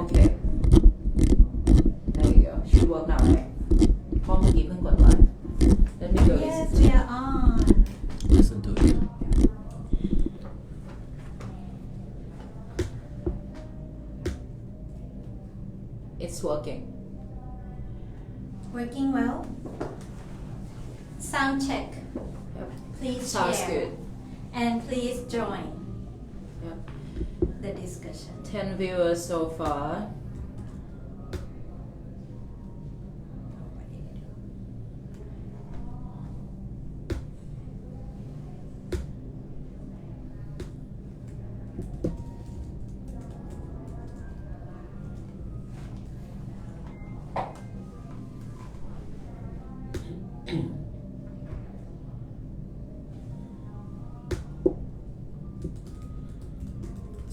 Okay. There you go. Should work now, right? เพราะเมื่อกี้เพิ่งกดไลฟ์ Let me go. Yes, we are on. Listen to it. It's working. Working well. Sound check. Yep. Please Sounds share. good. And please join Yep. the discussion. 10 viewers so far.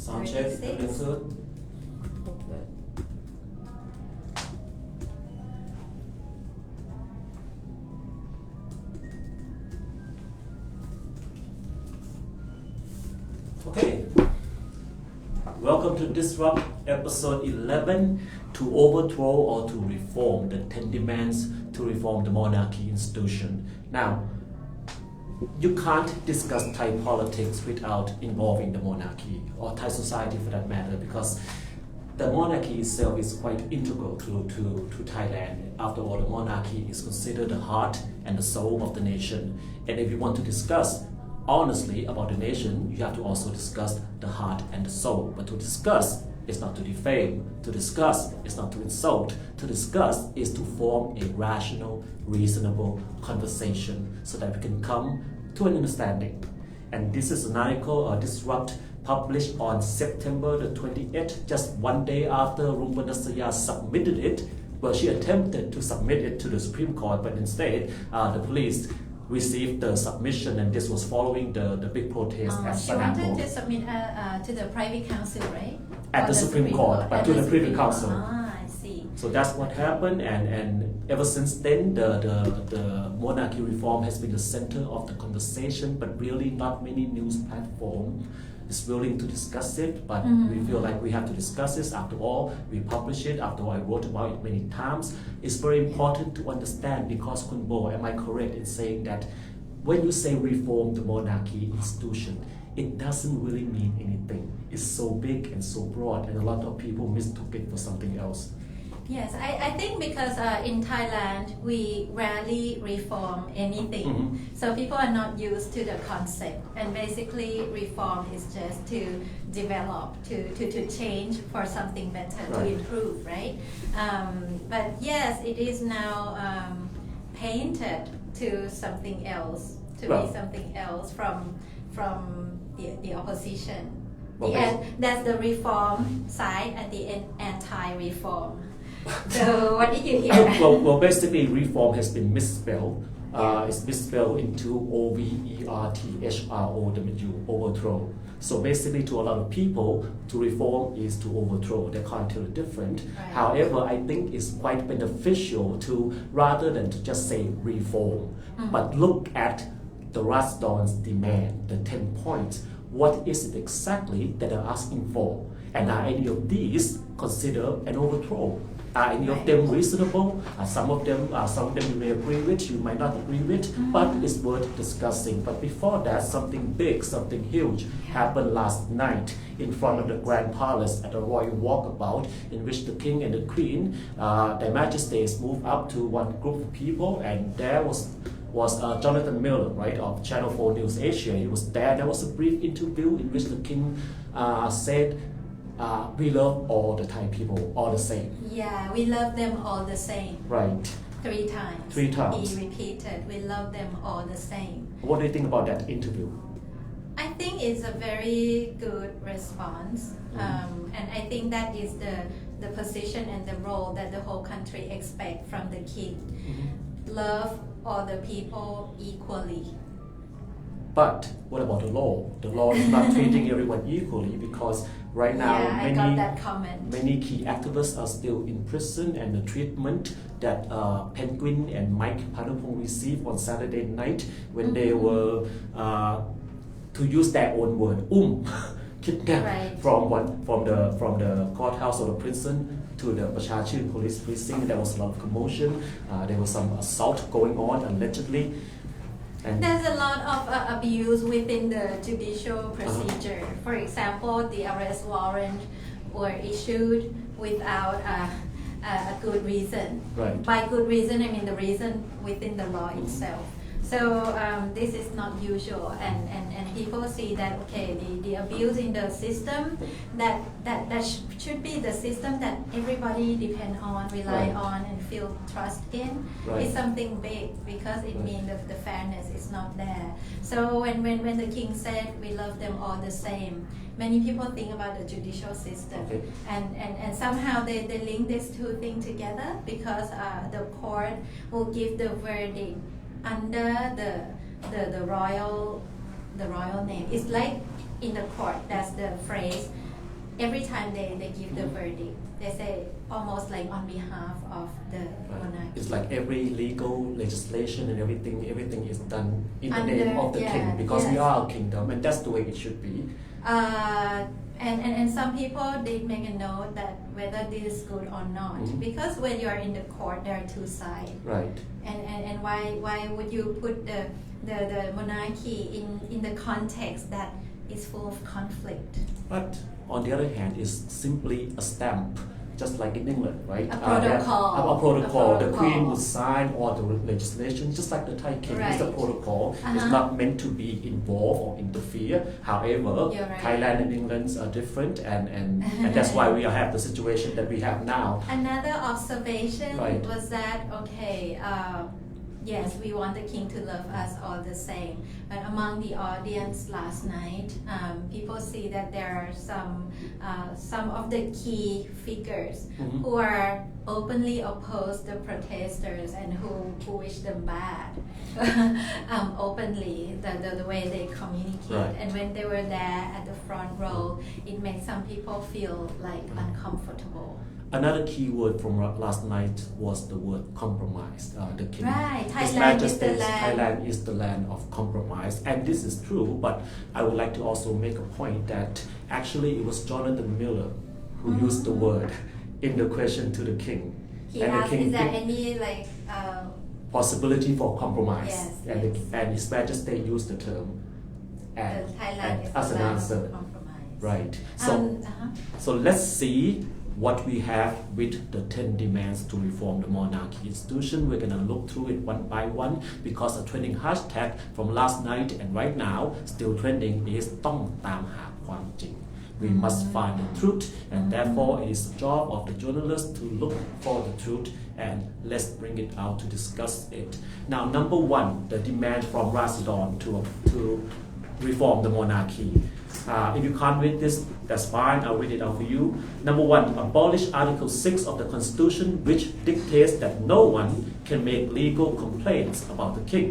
Sound check, 36. everything good? Okay. Okay. Welcome to Thisrupt episode 11, to overthrow or to reform, the 10 demands to reform the monarchy institution. Now, you can't discuss Thai politics without involving the monarchy or Thai society for that matter, because the monarchy itself is quite integral to Thailand. After all, the monarchy is considered the heart and the soul of the nation. And if you want to discuss honestly about the nation, you have to also discuss the heart and the soul. But to discuss is not to defame. To discuss is not to insult. To discuss is to form a rational, reasonable conversation so that we can come to an understanding. And this is an article, Thisrupt, published on September the 28th, just one day after Rumpanasaya submitted it. Well, she attempted to submit it to the Supreme Court, but instead the police received the submission, and this was following the big protest at She Sanako. wanted to submit to the private council, right? At Or the Supreme Court, but At to the Privy Supreme Council. Court. I see. So that's what happened, and ever since then, the monarchy reform has been the center of the conversation, but really not many news platforms is willing to discuss it, but we feel like we have to discuss this. After all, we publish it. After all, I wrote about it many times. It's very important to understand, because Kunbo, am I correct in saying that when you say reform the monarchy institution, it doesn't really mean anything. It's so big and so broad, and a lot of people mistook it for something else. Yes, I think because in Thailand we rarely reform anything, so people are not used to the concept, and basically reform is just to develop, to change for something better, to Right. improve, right? But yes, it is now painted to something else, to Well- be something else from the opposition. Well, That's the reform side, and the anti-reform. So what did you hear? well, basically, reform has been misspelled. It's misspelled into Overthrow, overthrow. So basically, to a lot of people, to reform is to overthrow. They can't tell the difference. Right. However, I think it's quite beneficial to, rather than to just say reform, but look at the Ratsadon's demand, the 10 points. What is it exactly that they're asking for? And are any of these considered an overthrow? Are any of them reasonable? Some of them you may agree with, you might not agree with, but it's worth discussing. But before that, something big, something huge happened last night in front of the Grand Palace at a royal walkabout, in which the King and the Queen, their Majesties, moved up to one group of people, and there was Jonathan Miller, right, of Channel 4 News Asia. He was there. There was a brief interview in which the King said, we love all the Thai people, all the same. Yeah, we love them all the same. Right. 3 times. 3 times. He repeated, we love them all the same. What do you think about that interview? I think it's a very good response. And I think that is the position and the role that the whole country expect from the king. Love all the people equally. But what about the law? The law is not treating everyone equally, because right now I got that comment. many key activists are still in prison, and the treatment that Penguin and Mike Panupong received on Saturday night when they were, to use their own word, kidnapped Right. from the courthouse or the prison to the Prachachun police precinct. There was a lot of commotion. There was some assault going on allegedly. And There's a lot of abuse within the judicial procedure. For example, the arrest warrant were issued without a good reason. Right. By good reason, I mean the reason within the law itself. So this is not usual, and people see that okay, the abuse in the system that should be the system that everybody depend on, rely Right. on, and feel trust in. Right. Is something big because it Right. means that the fairness is not there. So when the king said we love them all the same, many people think about the judicial system, Okay. and somehow they link these two things together because the court will give the verdict under the royal name. It's like in the court, that's the phrase. Every time they give the verdict, they say almost like on behalf of the monarchy. It's like every legal legislation and everything is done in the Under- name of the king yeah, because we yes. are a kingdom and that's the way it should be. And some people they make a note that whether this is good or not, Mhm. because when you are in the court there are two sides. Right. And why would you put the monarchy in the context that is full of conflict? But on the other hand, it's simply a stamp, just like in England, right? A protocol. A protocol. The A Queen protocol. would sign all the legislation, just like the Thai king. It's a Right. protocol. It's Uh-huh. not meant to be involved or interfere. However, You're right. Thailand and England are different, and that's why we have the situation that we have now. Another observation Right. was that okay, yes, we want the king to love us all the same. But among the audience last night, people see that there are some of the key figures Mhm. who are openly opposed the protesters and who wish them bad openly, the way they communicate. Right. And when they were there at the front row, it made some people feel like uncomfortable. Another key word from last night was the word compromise. The king, Right. His Thailand is Majesty, the land. Thailand is the land of compromise, and this is true. But I would like to also make a point that actually it was Jonathan Miller who used the word in the question to the king, He and the asked, king is there picked any like possibility for compromise, Yes, and, yes. and His Majesty used the term and, Thailand is as the an land answer. of compromise? Right. So. So let's see what we have with the 10 demands to reform the monarchy institution. We're going to look through it one by one because the trending hashtag from last night and right now still trending is ต้องตามหาความจริง. We must find the truth, and therefore it is the job of the journalist to look for the truth, and let's bring it out to discuss it. Now, number one, the demand from Ratsadon to reform the monarchy. If you can't read this, that's fine, I'll read it out for you. Number one, abolish Article 6 of the Constitution, which dictates that no one can make legal complaints about the king.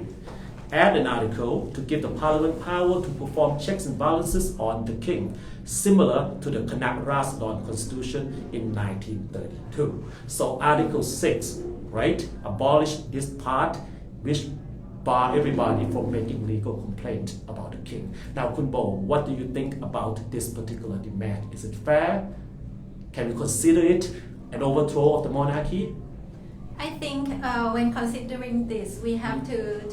Add an article to give the parliament power to perform checks and balances on the king, similar to the Kanak Ratsadon Constitution in 1932. So Article 6, right, abolish this part, which bar everybody from making legal complaints about the king. Now, Kunbo, what do you think about this particular demand? Is it fair? Can we consider it an overthrow of the monarchy? I think when considering this, we have to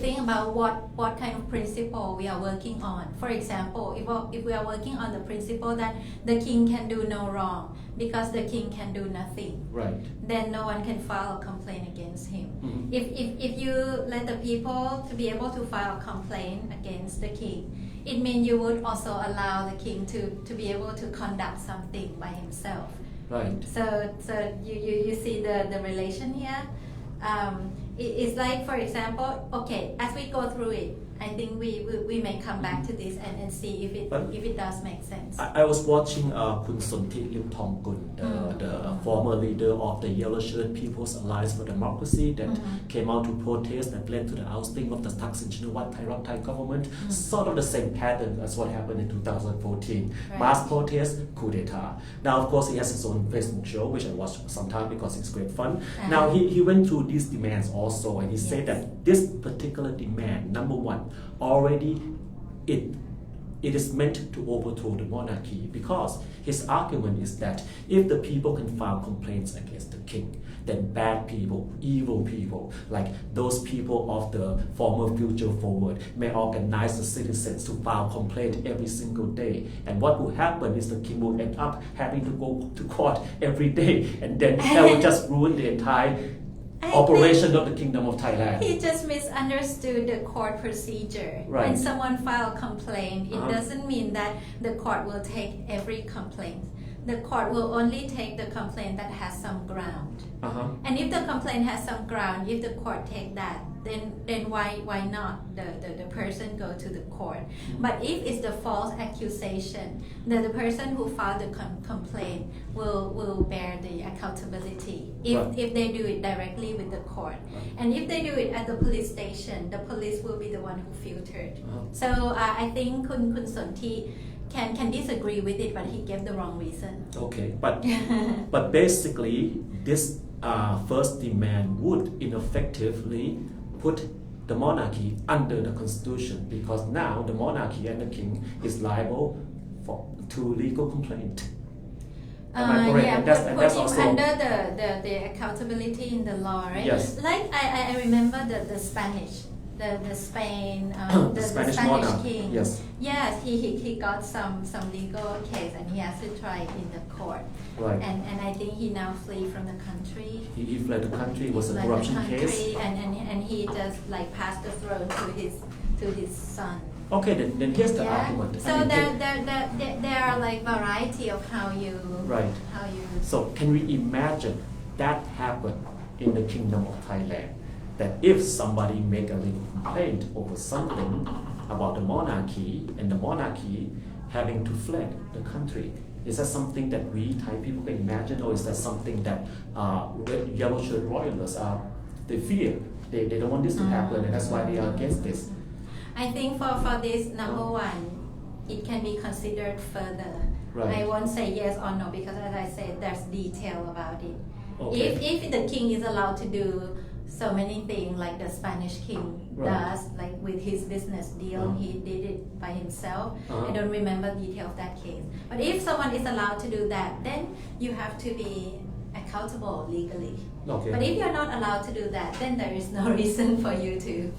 think about what kind of principle we are working on. For example, if we are working on the principle that the king can do no wrong because the king can do nothing, Right. then no one can file a complaint against him. Mhm. If you let the people to be able to file a complaint against the king, it means you would also allow the king to be able to conduct something by himself. Right. So you see the relation here. It's like, for example, okay, as we go through it, I think we may come back to this and see if it does make sense. I was watching Kun Sonthi Limthongkul, the former leader of the Yellow Shirt People's Alliance for Democracy that came out to protest that led to the ousting of the Thaksin Shinawatra Thai government. Sort of the same pattern as what happened in 2014. Right. Mass protest, coup d'etat. Now, of course, he has his own Facebook show, which I watched sometime because it's great fun. Now, he went through these demands also, and he said that this particular demand, number one, already it is meant to overthrow the monarchy, because his argument is that if the people can file complaints against the king, then bad people, evil people, like those people of the former future forward, may organize the citizens to file complaints every single day. And what will happen is the king will end up having to go to court every day, and then that will just ruin the entire operation of the Kingdom of Thailand. He just misunderstood the court procedure. Right. When someone files a complaint, it Uh-huh. doesn't mean that the court will take every complaint. The court will only take the complaint that has some ground. Uh-huh. And if the complaint has some ground, if the court take that, then why not the person go to the court? But if it's the false accusation, the person who filed the complaint will bear the accountability if they do it directly with the court. And if they do it at the police station, the police will be the one who filtered. So I think Kun Sonti can disagree with it, but he gave the wrong reason. Okay, but basically this first demand would ineffectively put the monarchy under the constitution, because now the monarchy and the king is liable to legal complaint. Am I correct? Yeah, and that's put him also under the accountability in the law, right? Yes. Like I remember the Spanish, the Spain, the Spanish Spanish monarch. king. Yes. Yes, he got some legal case and he has to try it in the court. Right. And I think he now flee from the country. He fled the country. It was a Fled corruption the country, case. and he just like passed the throne to his son. Okay, then here's the argument. So I mean, there are like variety of how you Right. how you. So can we imagine that happen in the Kingdom of Thailand? That if somebody make a legal complaint over something about the monarchy, and the monarchy having to fled the country, is that something that we Thai people can imagine, or is that something that yellow shirt royalists they fear? They don't want this to happen, and that's why they are against this. I think for this, number one, it can be considered further. Right. I won't say yes or no, because as I said, there's detail about it. Okay. If the king is allowed to do so many things like the Spanish king does, like with his business deal, he did it by himself. I don't remember detail of that case. But if someone is allowed to do that, then you have to be accountable legally. Okay. But if you're not allowed to do that, then there is no reason for you to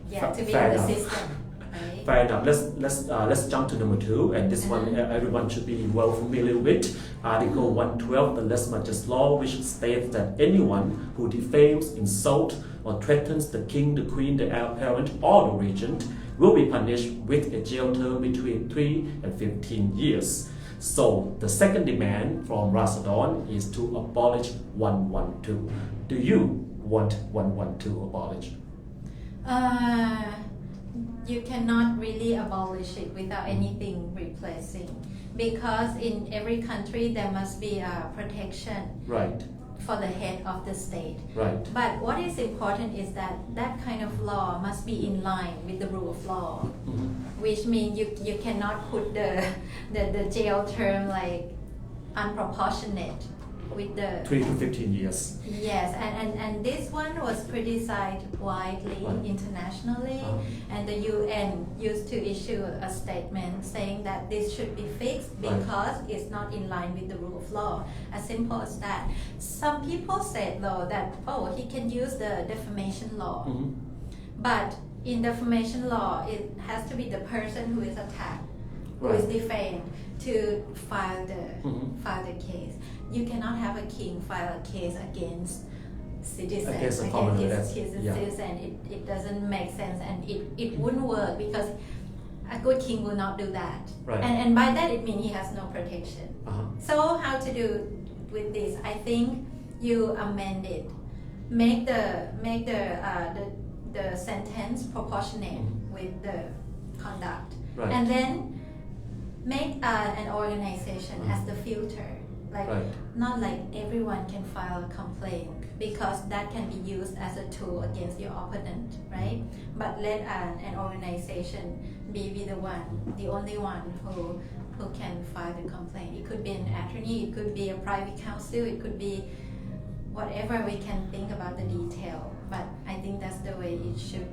be Fair in the enough. system. Right? Fair enough. Let's jump to number 2, and this one everyone should be well familiar with. Article 112, the Less Majesty Law, which states that anyone who defames, insults, or threatens the king, the queen, the heir apparent, or the regent will be punished with a jail term between 3 and 15 years. So the second demand from Ratsadon is to abolish 112. Do you want 112 abolished? You cannot really abolish it without anything replacing, because in every country there must be a protection Right. for the head of the state. Right. But what is important is that that kind of law must be in line with the rule of law, which means you cannot put the jail term like unproportionate with the 3 to 15 years. Yes, and this one was criticized widely Right. internationally, and the UN used to issue a statement saying that this should be fixed because it's not in line with the rule of law. As simple as that. Some people said though that he can use the defamation law, but in defamation law it has to be the person who is attacked, who is defamed, to file the case. You cannot have a king file a case against citizens, Against a commoner, citizen. It doesn't make sense, and it wouldn't work, because a good king will not do that. Right. And by that it means he has no protection. So how to do with this? I think you amend it, make the sentence proportionate with the conduct, Right. and then make an organization as the filter. Like, not like everyone can file a complaint, because that can be used as a tool against your opponent, right? But let an organization be the only one who can file the complaint. It could be an attorney, it could be a private counsel, it could be whatever we can think about the detail. But I think that's the way it should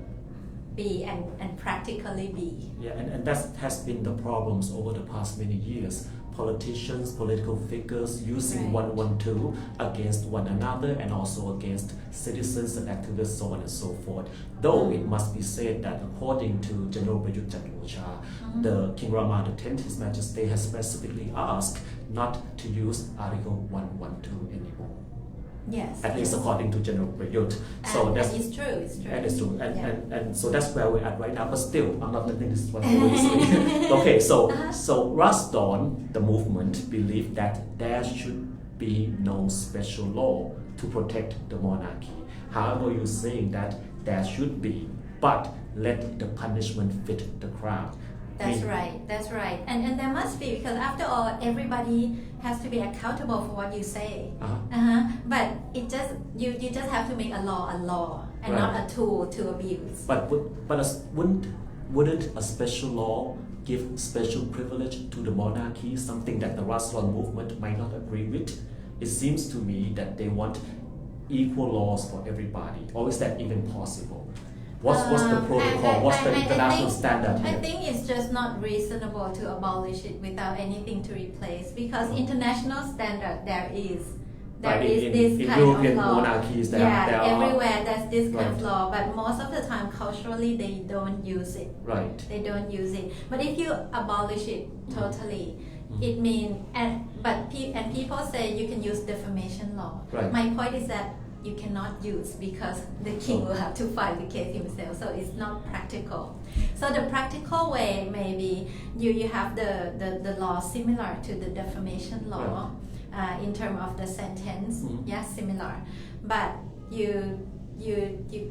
be and practically be. Yeah, and that has been the problems over the past many years. Politicians, political figures using Right. 112 against one another and also against citizens and activists, so on and so forth. Though it must be said that according to General Prayut Chan-o-cha, the King Rama X, His Majesty, has specifically asked not to use Article 112 anymore. Yes. At least according to General Prayut. So and that's it's true. It's true. and it's true, and, Yeah. and so that's where we're at right now. But still, I'm not letting this one go easily. Okay, so Ratsadon, the movement, believe that there should be no special law to protect the monarchy. However, you're saying that there should be, but let the punishment fit the crime. That's right. That's right. And there must be, because after all, everybody has to be accountable for what you say. But it just you just have to make a law and Right. not a tool to abuse. But wouldn't a special law give special privilege to the monarchy, something that the Ratsadon movement might not agree with? It seems to me that they want equal laws for everybody. Or is that even possible? What's the protocol? What's the international standard here? I think it's just not reasonable to abolish it without anything to replace, because international standard there is this in kind European of law. monarchies there are everywhere there's this kind of Right. law, but most of the time culturally they don't use it. right. They don't use it. But if you abolish it totally, it means and people say you can use defamation law. Right. My point is that you cannot use, because the king will have to file the case himself, so it's not practical. So the practical way maybe you have the law similar to the defamation law in terms of the sentence, similar, but you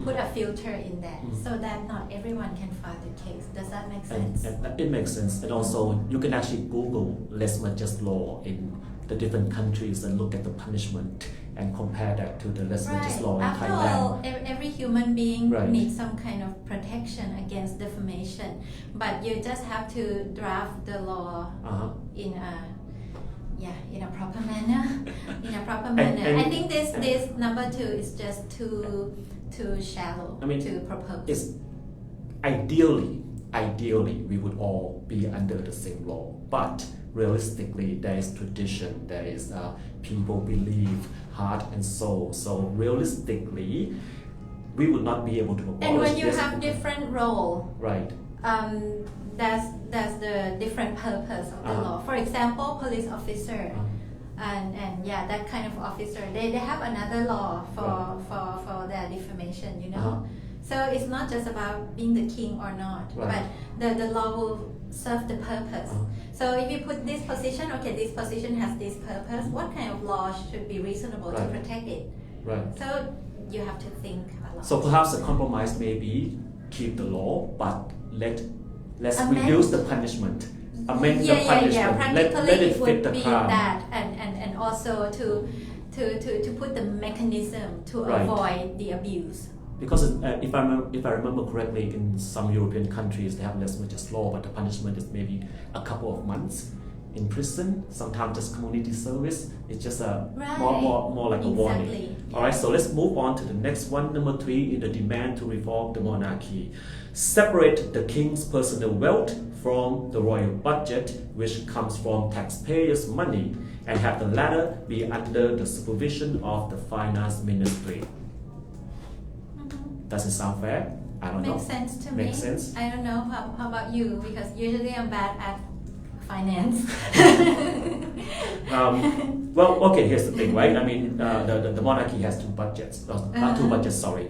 put a filter in there so that not everyone can file the case. Does that make sense? And it makes sense. And also, you can actually Google less just law in the different countries and look at the punishment and compare that to the less just law in After Thailand. all, every human being Right. needs some kind of protection against defamation, but you just have to draft the law in a proper manner. And I think this number 2 is just too shallow I mean, to propose. It's ideally we would all be under the same law, but realistically there is tradition, there is people believe, heart and soul. So realistically we would not be able to abolish And when you this. have different role, Right. that's the different purpose of the law. For example, police officer, and that kind of officer, they have another law for their defamation, you know. So it's not just about being the king or not, Right. but the law will serve the purpose. So if you put this position, okay, this position has this purpose, what kind of law should be reasonable to Right. protect it? Right. So you have to think a lot. So perhaps a compromise may be keep the law, but let's Amend. reduce the punishment. Amend the punishment. Practically Let it it fit would the be crime. that, and also to put the mechanism to Right. avoid the abuse. Because if I remember correctly, in some European countries they have less just law, but the punishment is maybe a couple of months in prison. Sometimes just community service. It's just more like a warning. Exactly. All right, so let's move on to the next one. Number 3 is the demand to reform the monarchy. Separate the king's personal wealth from the royal budget, which comes from taxpayers' money, and have the latter be under the supervision of the finance ministry. Does it sound fair? I don't know. Makes sense to me. Makes sense. I don't know. How about you? Because usually I'm bad at finance. Well, okay, here's the thing, right? I mean, the monarchy has two budgets. Sorry.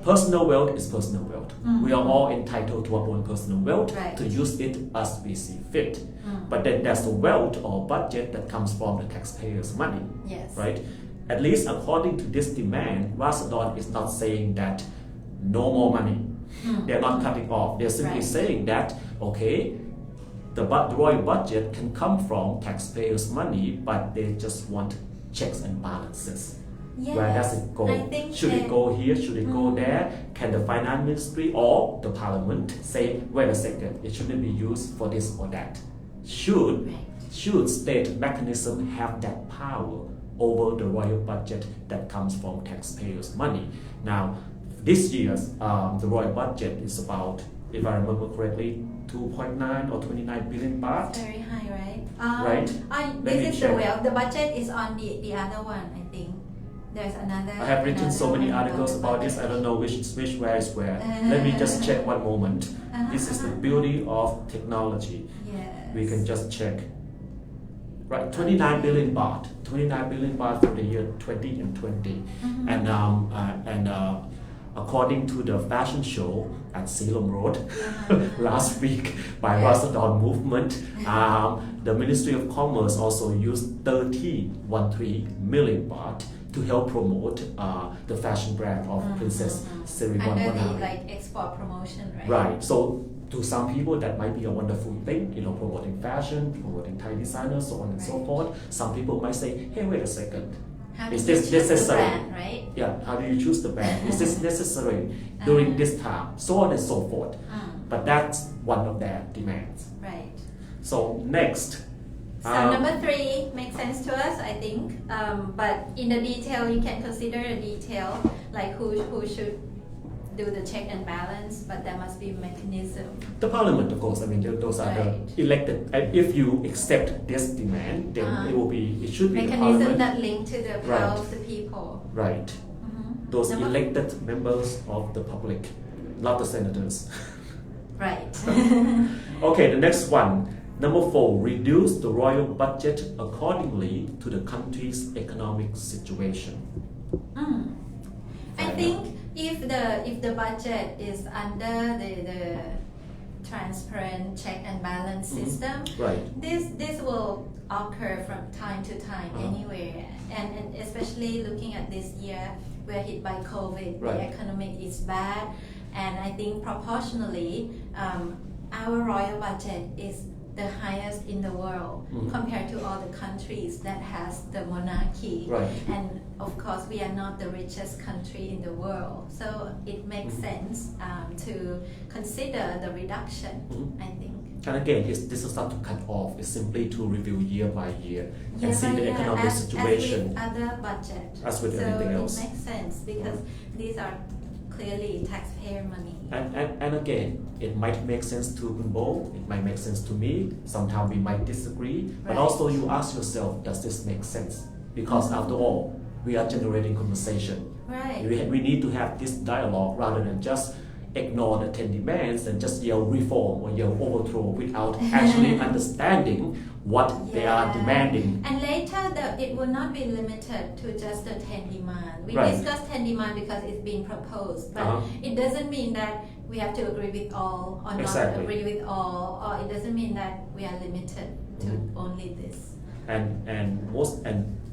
Personal wealth is personal wealth. We are all entitled to our own personal wealth Right. to use it as we see fit. But then there's the wealth or budget that comes from the taxpayers' money, Yes. right? At least according to this demand, Ratsadon is not saying that no more money. They're not cutting off. They're simply Right. saying that, okay, the royal budget can come from taxpayers' money, but they just want checks and balances. Yes. Where does it go? I think Should it that- go here? Should it go there? Can the finance ministry or the parliament say, wait a second, it shouldn't be used for this or that? Should state mechanism have that power over the royal budget that comes from taxpayers' money? Now, This year's the royal budget is about, if I remember correctly, 2.9 or 29 billion baht. It's very high, right? Right. Let me This is check. the budget is on the other one, I think. There's another. I have written so many one articles the about this. I don't know which where is where. Let me just check one moment. This is the beauty of technology. Yes. We can just check. Right, 29 billion baht. 29 billion baht for the year 20 and 20. And according to the fashion show at Ceylon Road last week by Ratsadon movement, the Ministry of Commerce also used 13 million baht to help promote the fashion brand of Princess Siriwan Under the Vanai. export promotion, right? Right. So to some people that might be a wonderful thing, promoting fashion, promoting Thai designers, so on and so forth. Some people might say, hey, wait a second. How do Is you this choose the necessary? brand, right? Yeah, how do you choose the brand? Is this necessary during this time? So on and so forth. But that's one of their demands. Right. So next. So number 3 makes sense to us, I think. But in the detail, you can consider the detail, like who should do the check and balance, but there must be a mechanism. The parliament, of course, I mean, those are the elected. If you accept this demand, then it should be the Mechanism parliament. that link to the power of the people. Right. Those elected members of the public, not the senators. Right. Okay, the next one. Number 4, reduce the royal budget accordingly to the country's economic situation. I think if the budget is under the transparent check and balance system, Right. this will occur from time to time anywhere, and especially looking at this year, we're hit by COVID. Right. The economic is bad, and I think proportionally, our royal budget is the highest in the world compared to all the countries that has the monarchy. Right. And of course, we are not the richest country in the world, so it makes sense to consider the reduction, I think. And again, this is not to cut off, it's simply to review year by year Year and see by the year, economic situation. as with other budget. As with so everything else. it makes sense because these are clearly taxpayer money. And again, it might make sense to Kunbo, it might make sense to me, sometimes we might disagree, but Right. also you ask yourself, does this make sense? Because after all, we are generating conversation. Right. We need to have this dialogue rather than just ignore the 10 demands and just yell reform or yell overthrow without actually understanding what they are demanding. And later, it will not be limited to just the 10 demand. We Right. discussed 10 demand because it's being proposed, but it doesn't mean that we have to agree with all or Exactly. not agree with all, or it doesn't mean that we are limited to only this. And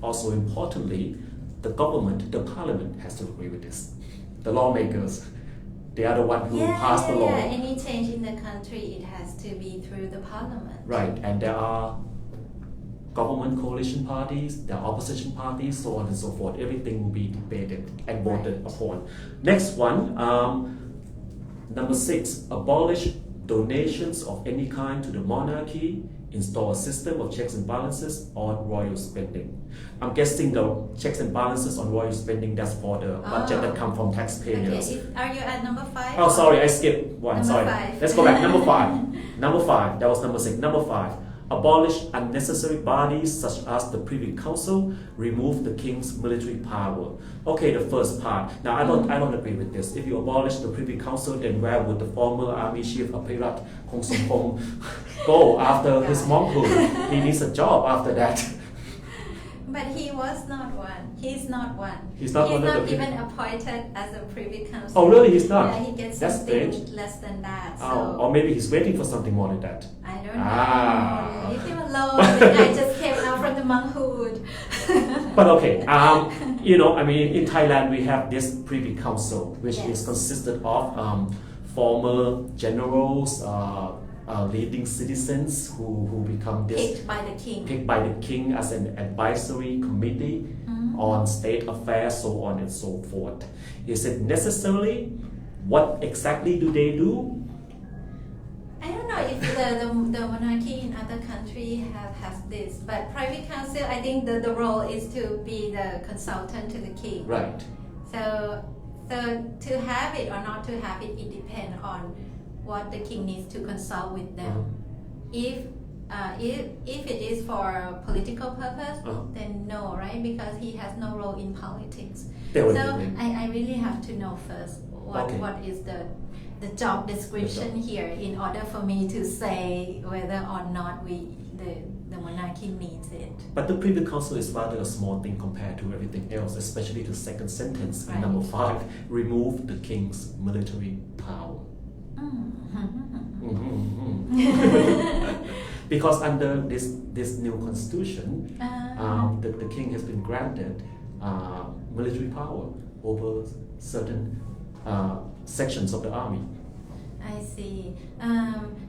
also importantly, the government, the parliament has to agree with this. The lawmakers, they are the one who pass the law. Any change in the country, it has to be through the parliament. Right, and there are government coalition parties, there are opposition parties, so on and so forth. Everything will be debated and voted upon. Next one, number 6, abolish donations of any kind to the monarchy, install a system of checks and balances on royal spending. I'm guessing the checks and balances on royal spending, that's for the budget that come from taxpayers. Okay, are you at number 5? Oh, sorry, I skipped one. Number sorry. 5. Let's go back. Number 5. Number 5. That was number 6. Number 5. Abolish unnecessary bodies such as the Privy Council. Remove the king's military power. Okay, the first part. Now, I don't agree with this. If you abolish the Privy Council, then where would the former army chief Apirat Kong Sompong go after his monkhood? He needs a job after that. But he was not one. He's not one. He's not one of the even appointed as a Privy Council. Oh, really? He's not? Yeah, he gets That's something strange. less than that. So Oh, or maybe he's waiting for something more than that. I don't Ah. know. Leave him alone. The guy just came out from the monkhood. But okay, in Thailand we have this Privy Council, which is consisted of former generals, leading citizens who become this Picked by the king. picked by the king as an advisory committee on state affairs, so on and so forth. Is it necessarily? What exactly do they do? I don't know if the monarchy in other countries has this, but Privy Council, I think the role is to be the consultant to the king. Right. So So to have it or not to have it, it depends on what the king needs to consult with them. If it is for political purpose, then no, right? Because he has no role in politics. So I really have to know first what is the job description here in order for me to say whether or not the monarchy needs it. But the Privy Council is rather a small thing compared to everything else, especially the second sentence in number 5, remove the king's military power. Because under this new constitution, the king has been granted military power over certain sections of the army. I see.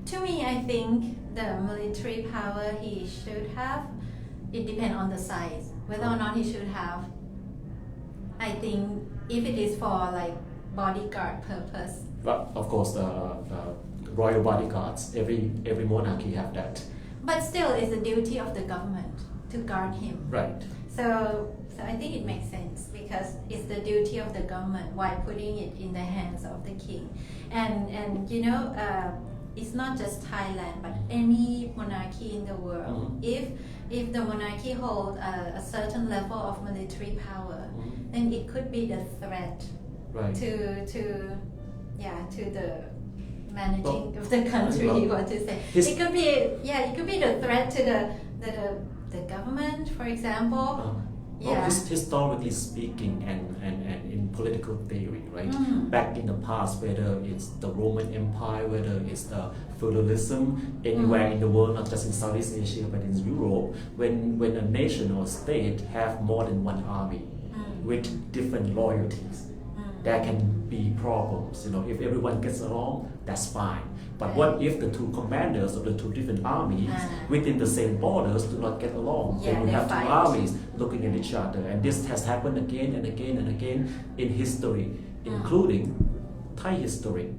To me, I think the military power he should have, it depends on the size, whether or not he should have. I think if it is for like bodyguard purpose. But of course, royal bodyguards, every monarchy have that. But still, it's the duty of the government to guard him. Right. So I think it makes sense because it's the duty of the government while putting it in the hands of the king. And you know, it's not just Thailand, but any monarchy in the world. If the monarchy holds a certain level of military power, then it could be the threat to the managing of the country. What to say? It could be the threat to the government, for example. Historically speaking, and in political theory, right? Back in the past, whether it's the Roman Empire, whether it's the feudalism, anywhere in the world, not just in Southeast Asia, but in Europe, when a nation or state have more than one army with different loyalties, there can be problems. You know, if everyone gets along, that's fine. But what if the two commanders of the two different armies within the same borders do not get along? Then you have two armies looking at each other. And this has happened again and again and again in history, including Thai history.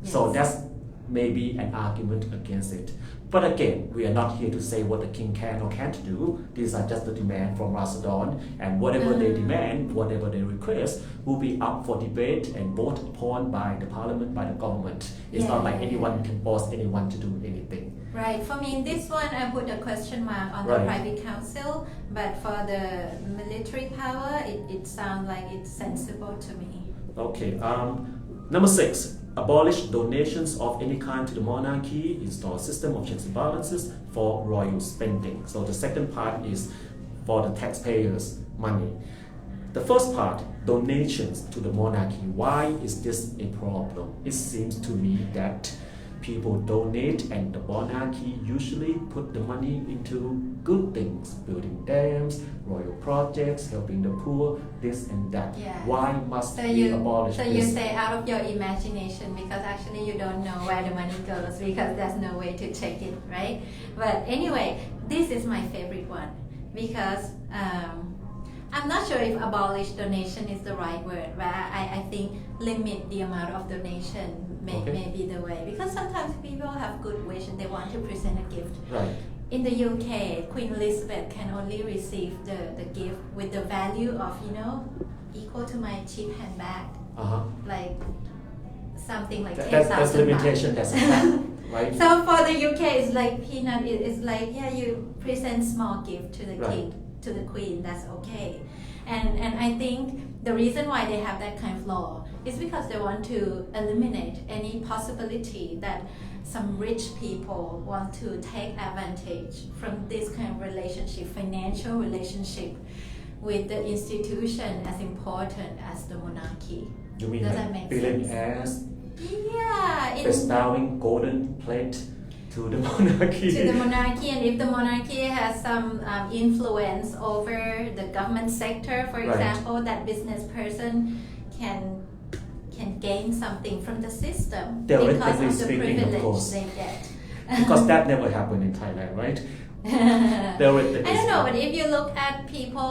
So that's maybe an argument against it. But again, we are not here to say what the king can or can't do. These are just the demand from Ratsadon, and whatever they demand, whatever they request, will be up for debate and voted upon by the parliament, by the government. It's not like anyone can force anyone to do anything. Right. For me, in this one, I put a question mark on the private council, but for the military power, it sounds like it's sensible to me. Okay. Number 6. Abolish donations of any kind to the monarchy, install a system of checks and balances for royal spending. So the second part is for the taxpayers' money. The first part, donations to the monarchy. Why is this a problem? It seems to me that people donate and the monarchy usually put the money into good things, building dams, royal projects, helping the poor, this and that. Why must we abolish this? So you say out of your imagination because actually you don't know where the money goes because there's no way to check it, right? But anyway, this is my favorite one because I'm not sure if abolish donation is the right word, but I think limit the amount of donation may be the way, because sometimes people have good wish and they want to present a gift. Right. In the UK, Queen Elizabeth can only receive the gift with the value of, equal to my cheap handbag. Like something like 10,000 That's limitation, that's a fact, right? So for the UK, it's like peanut. It's like, you present small gift to the king, to the queen, that's okay. And I think the reason why they have that kind of law is because they want to eliminate any possibility that some rich people want to take advantage from this kind of relationship, financial relationship with the institution as important as the monarchy. You mean Does like that make billionaires? Yeah. Bestowing golden plate to the monarchy. To the monarchy, and if the monarchy has some influence over the government sector, for example, that business person can gain something from the system because of the privilege they get. Because that never happened in Thailand, right? I don't know, but if you look at people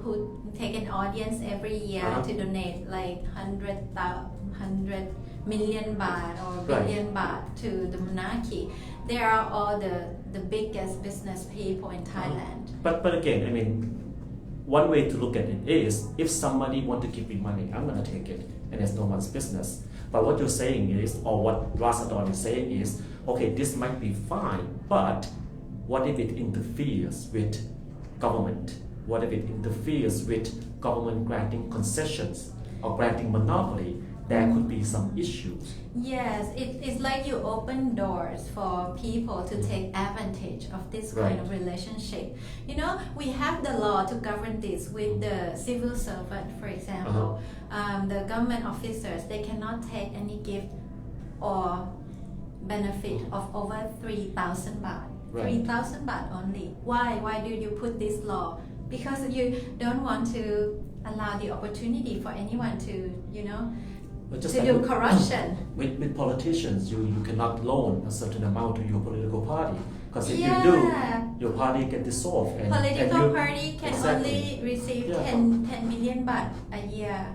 who take an audience every year to donate like 100 million baht or billion baht to the monarchy, they are all the biggest business people in Thailand. But again, I mean, one way to look at it is, if somebody want to give me money, I'm going to take it, and it's no one's business. But what you're saying is, or what Ratsadon is saying is, okay, this might be fine, but what if it interferes with government? What if it interferes with government granting concessions or granting monopoly? There could be some issues. Yes, it's like you open doors for people to take advantage of this kind of relationship. You know, we have the law to govern this with the civil servant, for example. The government officers, they cannot take any gift or benefit of over 3,000 baht. 3,000 baht only. Why do you put this law? Because you don't want to allow the opportunity for anyone to, you know, to do corruption. With politicians, you cannot loan a certain amount to your political party, because if you do, your party get dissolved. And political party can only receive 10 million baht a year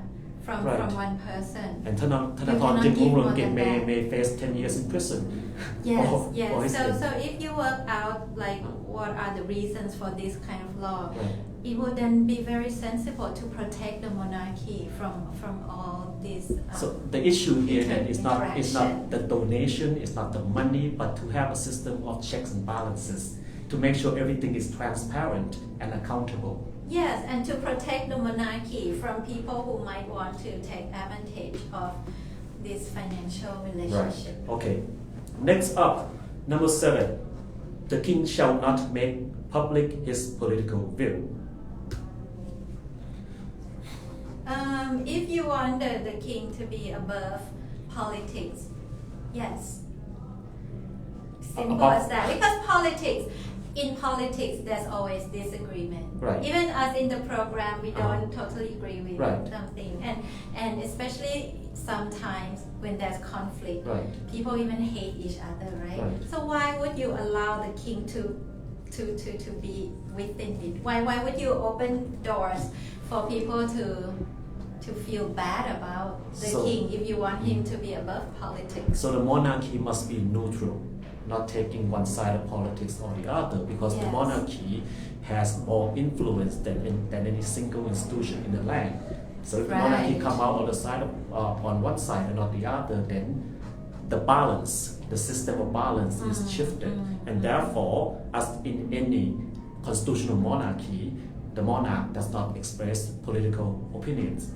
from one person. And Thanathorn Jingmurungkit may face 10 years in prison. Yes. So if you work out like what are the reasons for this kind of law, it would then be very sensible to protect the monarchy from all this. So the issue here then is not the donation, it's not the money, but to have a system of checks and balances to make sure everything is transparent and accountable. Yes, and to protect the monarchy from people who might want to take advantage of this financial relationship. Right. Okay. Next up, number 7. The king shall not make public his political view. If you want the king to be above politics, yes. Simple as that. Because in politics, there's always disagreement. Right. Even us in the program, we don't totally agree with something. And especially sometimes when there's conflict, people even hate each other, right? So why would you allow the king to be within it? Why would you open doors for people to feel bad about the king if you want him to be above politics? So the monarchy must be neutral, not taking one side of politics or the other, because the monarchy has more influence than any single institution in the land. So if the monarchy come out on the side on one side and not the other, then the balance, the system of balance is shifted, and therefore, as in any constitutional monarchy, the monarch does not express political opinions.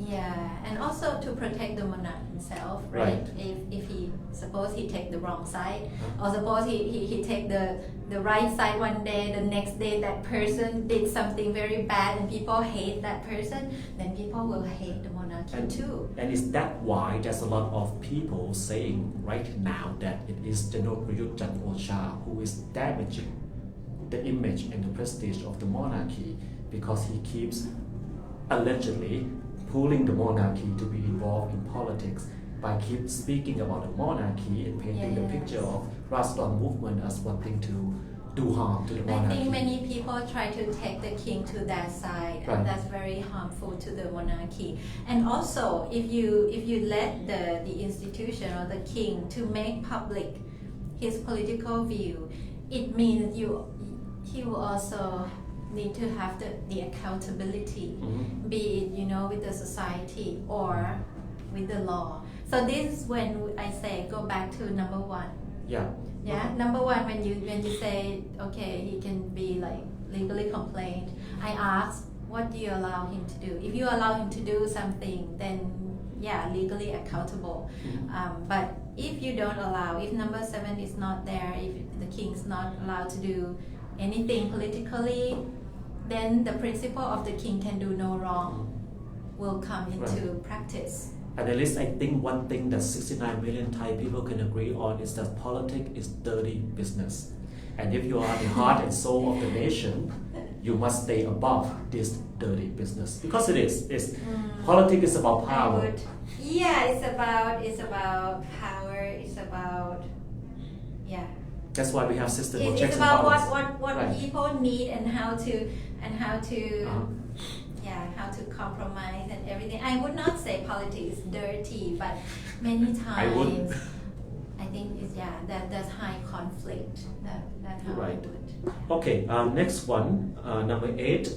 Yeah, and also to protect the monarch himself, right? If he suppose he take the wrong side, or suppose he take the right side one day, the next day that person did something very bad and people hate that person, then people will hate the monarchy too. And is that why there's a lot of people saying right now that it is General Prayut Chan-o-cha who is damaging the image and the prestige of the monarchy, because he keeps allegedly pulling the monarchy to be involved in politics by keep speaking about the monarchy and painting the picture of Ratsadon movement as wanting to do harm to the monarchy. I think many people try to take the king to their side, and that's very harmful to the monarchy. And also, if you let the institution or the king to make public his political view, it means he will also need to have the accountability, be it with the society or with the law. So this is when I say go back to number 1. Number 1, when you say okay, he can be like legally complained, I ask, what do you allow him to do? If you allow him to do something, then legally accountable. But if you don't allow, if number 7 is not there, if the king's not allowed to do anything politically, then the principle of the king can do no wrong will come into practice. And at least I think one thing that 69 million Thai people can agree on is that politics is dirty business. And if you are the heart and soul of the nation, you must stay above this dirty business, because it is. Politics is about power. It's about power. It's about That's why we have system of It's checks and about balances. what people need and how to compromise and everything. I would not say politics is dirty, but many times I think there's high conflict. That's how I would. Okay, next one, number 8.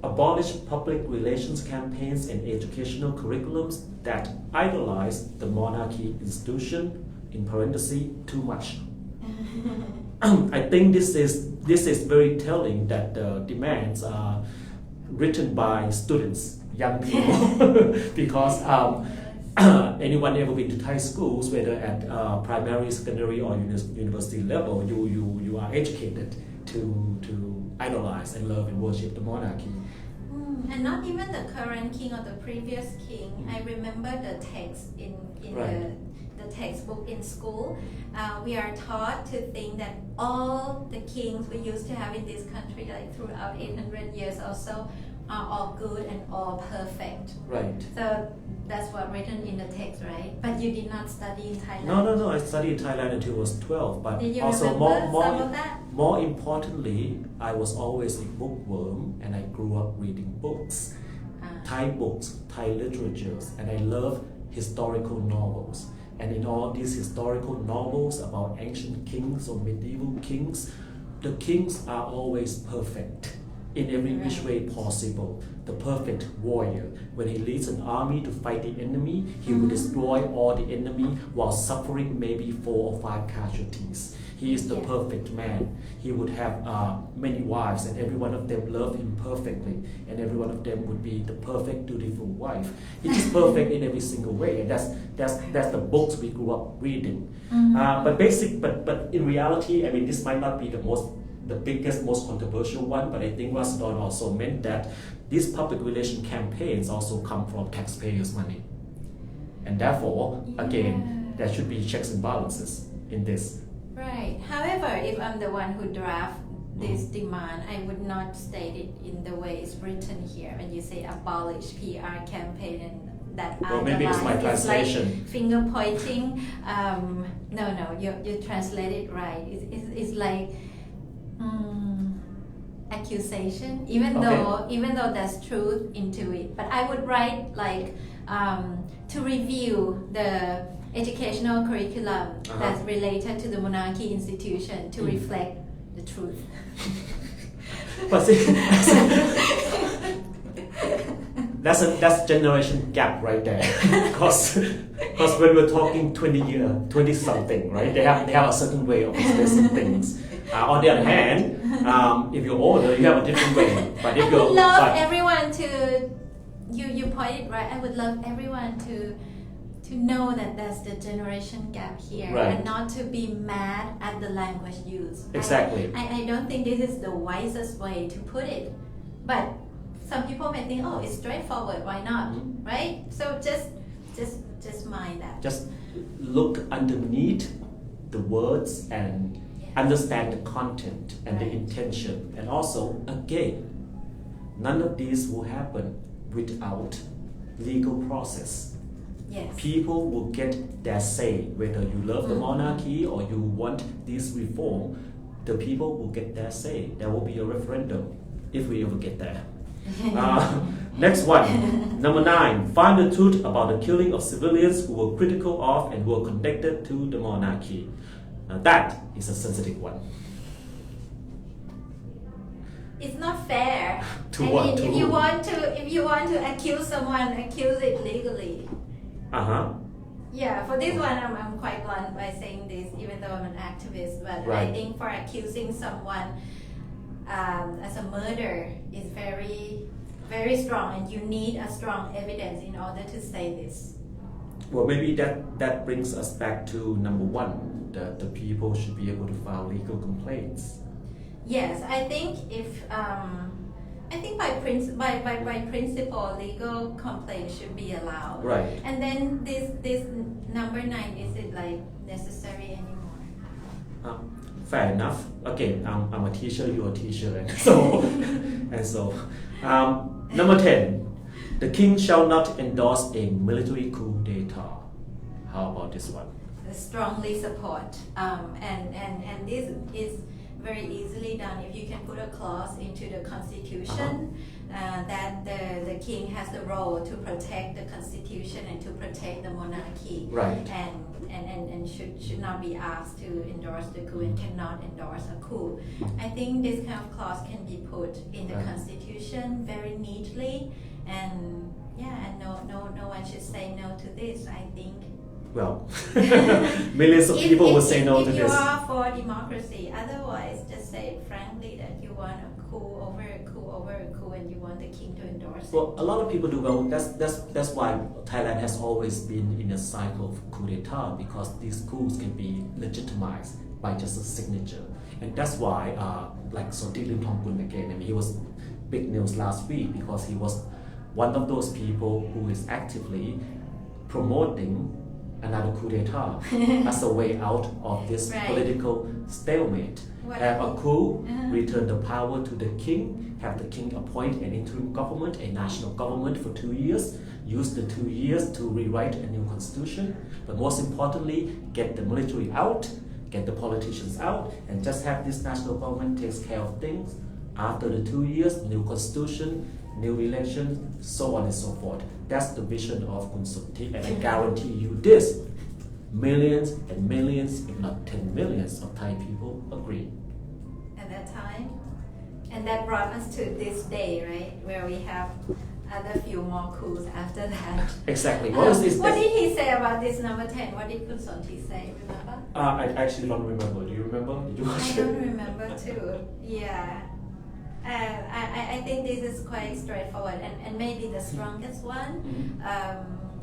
abolish public relations campaigns and educational curriculums that idolize the monarchy institution, in parentheses, too much. I think this is very telling that the demands are written by students, young people, because anyone ever been to Thai schools, whether at primary, secondary, or university level, you are educated to idolize and love and worship the monarchy. And not even the current king or the previous king. I remember the text in Right. the textbook in school. We are taught to think that all the kings we used to have in this country, like throughout 800 years or so, are all good and all perfect. Right. So that's what written in the text, right? But you did not study in Thailand. No. I studied in Thailand until I was 12. But Did you also remember some of that? more importantly, I was always a bookworm, and I grew up reading books, Thai books, Thai literatures, and I love historical novels. And in all these historical novels about ancient kings or medieval kings, the kings are always perfect in every which way possible. The perfect warrior. When he leads an army to fight the enemy, he will destroy all the enemy while suffering maybe 4 or 5 casualties. He is the perfect man. He would have many wives, and every one of them loved him perfectly, and every one of them would be the perfect, dutiful wife. He is perfect in every single way, and that's the books we grew up reading. But in reality, I mean, this might not be the biggest, most controversial one, but I think Ratsadon also meant that these public relation campaigns also come from taxpayers' money, and therefore, again, there should be checks and balances in this. Right. However, if I'm the one who draft this demand, I would not state it in the way it's written here. When you say abolish PR campaign and that Maybe it's my translation. like finger pointing. No, you translate it right. It's like accusation, even though there's truth into it. But I would write like to review the educational curriculum that's related to the monarchy institution to reflect the truth. But see, that's generation gap right there. Because when we're talking 20 something, right? They have a certain way of expressing things. On the other hand, if you're older, you have a different way. But if I would love everyone to you pointed right. I would love everyone to know that there's the generation gap here, right, and not to be mad at the language used. Exactly. I don't think this is the wisest way to put it, but some people may think, oh, it's straightforward. Why not? Right? So just mind that. Just look underneath the words and understand the content and the intention. And also, again, none of these will happen without legal process. Yes. People will get their say, whether you love the monarchy or you want this reform, the people will get their say. There will be a referendum if we ever get there. Next one, number 9, find the truth about the killing of civilians who were critical of and were connected to the monarchy. Now that is a sensitive one. It's not fair. If you want to accuse someone, accuse it legally. Yeah, for this one, I'm quite blunt by saying this, even though I'm an activist. But I think for accusing someone as a murder is very, very strong, and you need a strong evidence in order to say this. Well, maybe that brings us back to number 1, that the people should be able to file legal complaints. Yes, I think by principle, legal complaints should be allowed. Right. And then this number 9, is it like necessary anymore? Fair enough. Again, I'm a teacher, you're a teacher, and so number 10, the king shall not endorse a military coup d'etat. How about this one? Strongly support, and this is very easily done if you can put a clause into the constitution that the king has the role to protect the constitution and to protect the monarchy. Right. And should not be asked to endorse the coup and cannot endorse a coup. I think this kind of clause can be put in the constitution very neatly, and no one should say no to this, I think. Well, millions of people will say no to if this. you are for democracy, otherwise just say frankly that you want a coup over a coup over a coup and you want the king to endorse it. Well, a lot of people do. Well, that's why Thailand has always been in a cycle of coup d'etat, because these coups can be legitimized by just a signature, and that's why like Sonthi Limthongkul again, and he was big news last week because he was one of those people who is actively promoting another coup d'etat as a way out of this political stalemate. Have a coup, return the power to the king, have the king appoint an interim government, a national government for 2 years, use the 2 years to rewrite a new constitution, but most importantly, get the military out, get the politicians out, and just have this national government takes care of things. After the 2 years, new constitution, new elections, so on and so forth. That's the vision of Kun Sonthi, and I guarantee you this, millions and millions, if not 10 millions of Thai people agree. At that time, and that brought us to this day, right, where we have other few more coups after that. Exactly. What was this? What did he say about this number 10? What did Kun Sonthi say? Remember? I actually don't remember. Do you remember? Did you watch I it? don't remember too. Yeah. I think this is quite straightforward and maybe the strongest one.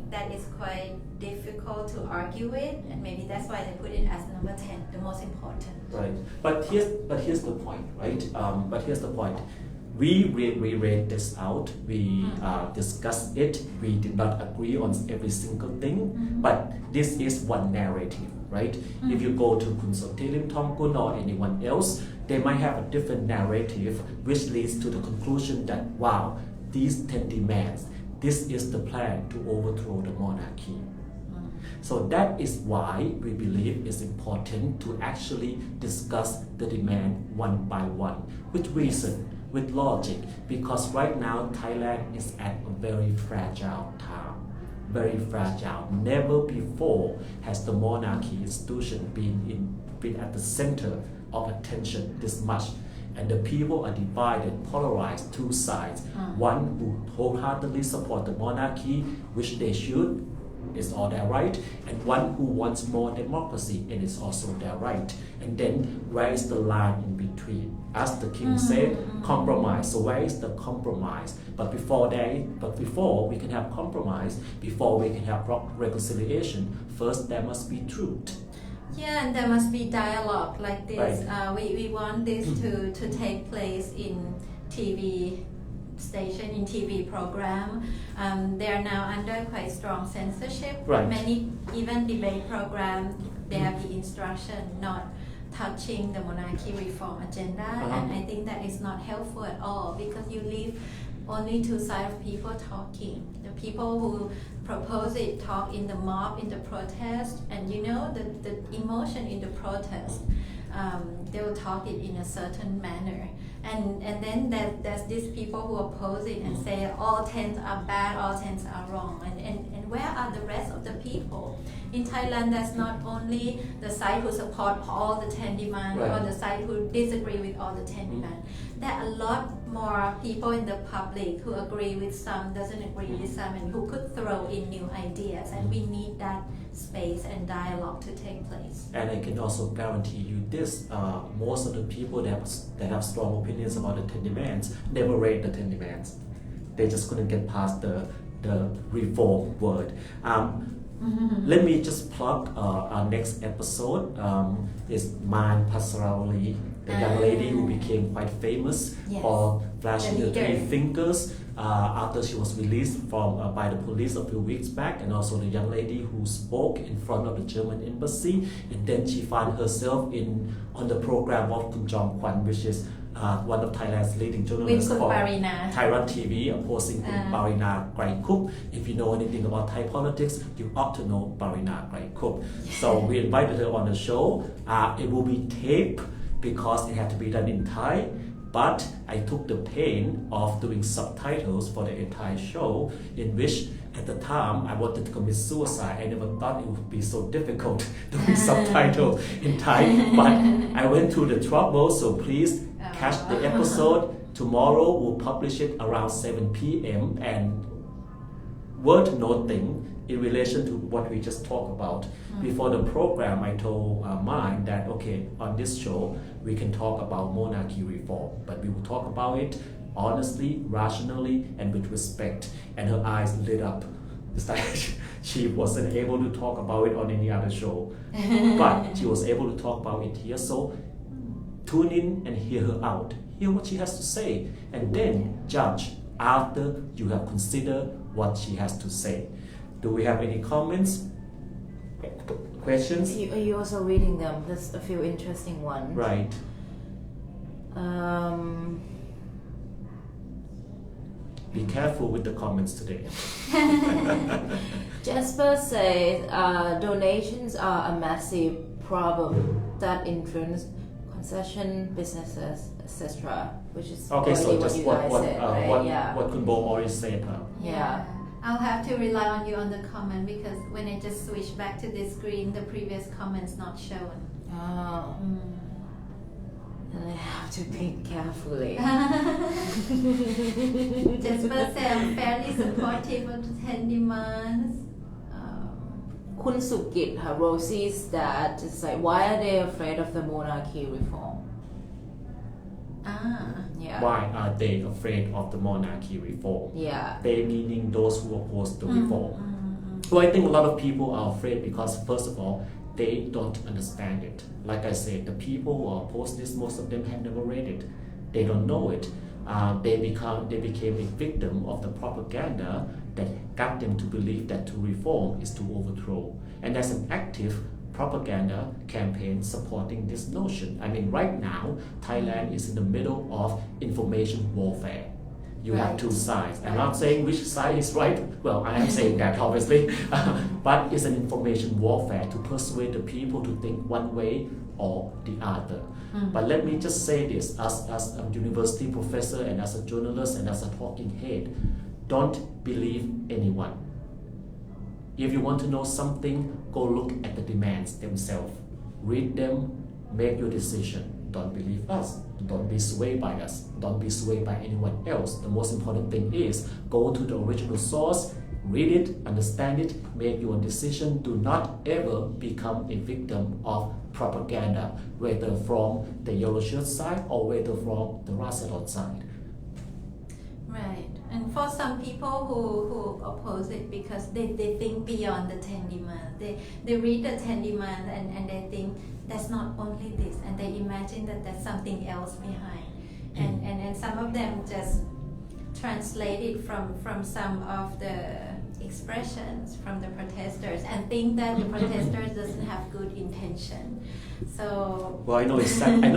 That is quite difficult to argue with, and maybe that's why they put it as number 10, the most important. Right. But here's the point, right? But here's the point. We read this out. We discussed it. We did not agree on every single thing. But this is one narrative, right? If you go to Kun Sonthi Limthongkul or anyone else, they might have a different narrative, which leads to the conclusion that wow, these 10 demands. This is the plan to overthrow the monarchy. So that is why we believe it's important to actually discuss the demand one by one, with reason, with logic, because right now Thailand is at a very fragile time. Very fragile. Never before has the monarchy institution been at the center of attention this much. And the people are divided, polarized, two sides. One who wholeheartedly support the monarchy, which they should, is all their right, and one who wants more democracy, and it's also their right. And then where is the line in between? As the king said, compromise. So where is the compromise? But before we can have compromise, before we can have reconciliation, first there must be truth. Yeah, and there must be dialogue like this. Right. We want this to take place in TV station, in TV program. They are now under quite strong censorship. Right. Many, even debate programs, they have the instruction not touching the monarchy reform agenda, and I think that is not helpful at all, because you leave only two sides of people talking. The people who propose it talk in the mob, in the protest, and you know the emotion in the protest. They will talk it in a certain manner, and then there's these people who oppose it and say all 10s are bad, all 10s are wrong, and where are the rest of the people? In Thailand, there's not only the side who support all the 10 demands or the side who disagree with all the 10 demands. There are a lot more people in the public who agree with some, doesn't agree with some, and who could throw in new ideas, and we need that space and dialogue to take place. And I can also guarantee you this, most of the people that have strong opinions about the 10 demands never read the 10 demands. They just couldn't get past the reform word. Let me just plug our next episode. Is Man Pasarauli, the young lady who became quite famous for flashing the 3 fingers after she was released from by the police a few weeks back, and also the young lady who spoke in front of the German embassy, and then she found herself on the program of Kun Jong Kwan, which is one of Thailand's leading journalists called Thailand TV, opposing Barina Kraikup. If you know anything about Thai politics, you ought to know Barina Kraikup. So we invited her on the show. It will be taped because it had to be done in Thai. But I took the pain of doing subtitles for the entire show, in which at the time I wanted to commit suicide. I never thought it would be so difficult doing subtitle in Thai. But I went through the trouble, so please catch the episode. Tomorrow we'll publish it around 7 p.m. and worth noting in relation to what we just talked about. Before the program, I told mine that, okay, on this show, we can talk about monarchy reform, but we will talk about it honestly, rationally, and with respect. And her eyes lit up. It's like she wasn't able to talk about it on any other show, but she was able to talk about it here. So tune in and hear her out. Hear what she has to say, and then judge after you have considered what she has to say. Do we have any comments? Questions? Are you also reading them? There's a few interesting ones. Right. Be careful with the comments today. Jasper says donations are a massive problem that influence concession businesses, etc. Which is Okay, so already just you what guys said, right? what Kun Bo already said. Yeah. I'll have to rely on you on the comment because when I just switch back to this screen, the previous comment's not shown. Oh. And I have to think carefully. Jasper said I'm fairly supportive of the 10 demands. Kun Sukit, Rosie's dad, is like, why are they afraid of the monarchy reform? Yeah. Why are they afraid of the monarchy reform? Yeah. They meaning those who oppose the reform. Well, I think a lot of people are afraid because, first of all, they don't understand it. Like I said, the people who oppose this, most of them have never read it. They don't know it. They became a victim of the propaganda that got them to believe that to reform is to overthrow. And there's an active propaganda campaign supporting this notion. I mean, right now, Thailand is in the middle of information warfare. You have two sides. I'm not saying which side is right. Well, I am saying that obviously. But it's an information warfare to persuade the people to think one way or the other. But let me just say this, as a university professor and as a journalist and as a talking head, don't believe anyone. If you want to know something, go look at the demands themselves. Read them, make your decision. Don't believe us. Don't be swayed by us. Don't be swayed by anyone else. The most important thing is go to the original source, read it, understand it, make your decision. Do not ever become a victim of propaganda, whether from the yellow shirt side or whether from the Ratsadon side. Right. And for some people who oppose it because they think beyond the 10 demands. They read the 10 demands and they think that's not only this, and they imagine that there's something else behind. And some of them just translate it from some of the expressions from the protesters and think that the protesters doesn't have good intention. So well, I know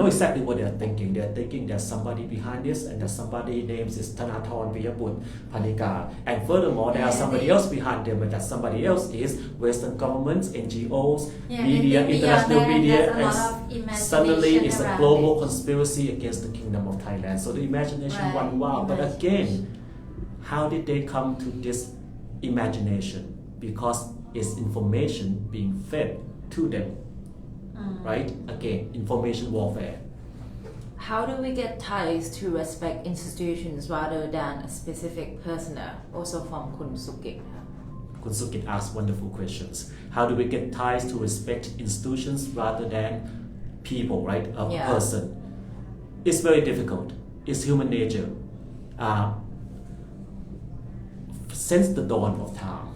exactly what they're thinking. They're thinking there's somebody behind this, and that somebody names is Thanathorn Viyabut Panika. And furthermore, there are somebody else behind them, but that somebody else is Western governments, NGOs, media, international media, and suddenly it's a global conspiracy against the Kingdom of Thailand. So the imagination went wild. But again, how did they come to this imagination? Because it's information being fed to them. Right? Again, information warfare. How do we get Thais to respect institutions rather than a specific persona? Also from Kun Sukit. Kun Sukit asks wonderful questions. How do we get Thais to respect institutions rather than people, right? A person. It's very difficult. It's human nature. Since the dawn of time,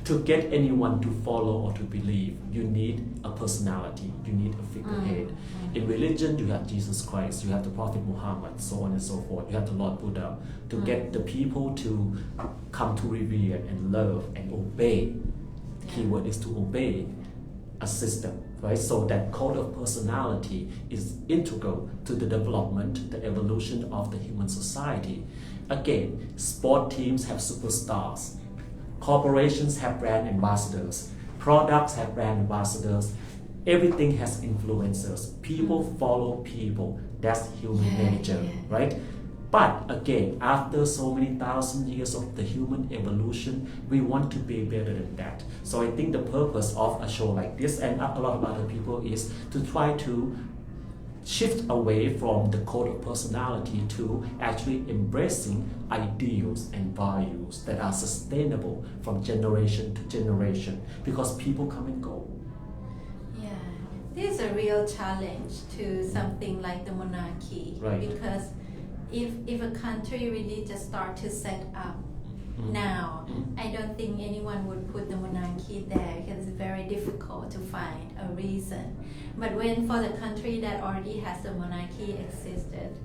to get anyone to follow or to believe, you need a personality, you need a figurehead. In religion, you have Jesus Christ, you have the Prophet Muhammad, so on and so forth. You have the Lord Buddha. To get the people to come to revere and love and obey, the key word is to obey a system, right? So that code of personality is integral to the development, the evolution of the human society. Again, sport teams have superstars. Corporations have brand ambassadors. Products have brand ambassadors. everything has influencers. People follow people. That's human nature, right? But again, after so many thousand years of the human evolution, we want to be better than that. So I think the purpose of a show like this and a lot of other people is to try to shift away from the code of personality to actually embracing ideals and values that are sustainable from generation to generation, because people come and go. Yeah, this is a real challenge to something like the monarchy, Right. because if a country really just start to set up now, I don't think anyone would put the monarchy there, because it's very difficult to find a reason. But when for the country that already has the monarchy existed,